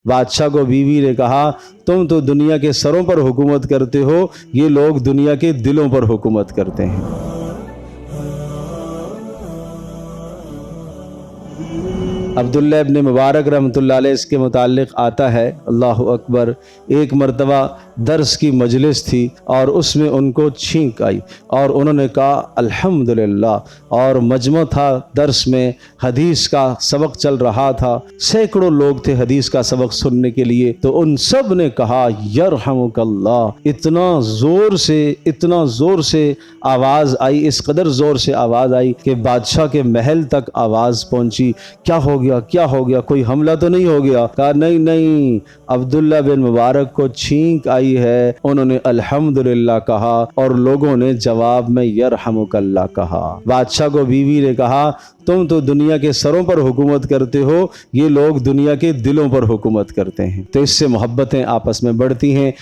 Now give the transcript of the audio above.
बादशाह को बीवी ने कहा, तुम तो दुनिया के सरों पर हुकूमत करते हो, ये लोग दुनिया के दिलों पर हुकूमत करते हैं। अब्दुल्ला इब्न मुबारक रहमतुल्लाह अलैह इसके मुताल्लिक़ आता है, अल्लाहु अकबर, एक मरतबा दर्स की मजलिस थी और उसमें उनको छींक आई और उन्होंने कहा अल्हम्दुलिल्लाह, और मजमा था, दर्स में हदीस का सबक चल रहा था, सैकड़ों लोग थे हदीस का सबक सुनने के लिए, तो उन सब ने कहा यरहमुकल्लाह। इतना ज़ोर से आवाज़ आई, इस कदर ज़ोर से आवाज़ आई कि बादशाह के महल तक आवाज़ पहुंची। क्या हो गया, कोई हमला तो नहीं हो गया? कहा नहीं, अब्दुल्ला बिन मुबारक को छींक आई है, उन्होंने अल्हम्दुलिल्लाह कहा और लोगों ने जवाब में यरहमुकल्लाह कहा। बादशाह को बीवी ने कहा, तुम तो दुनिया के सरों पर हुकूमत करते हो, ये लोग दुनिया के दिलों पर हुकूमत करते हैं। तो इससे मोहब्बतें आपस में बढ़ती हैं।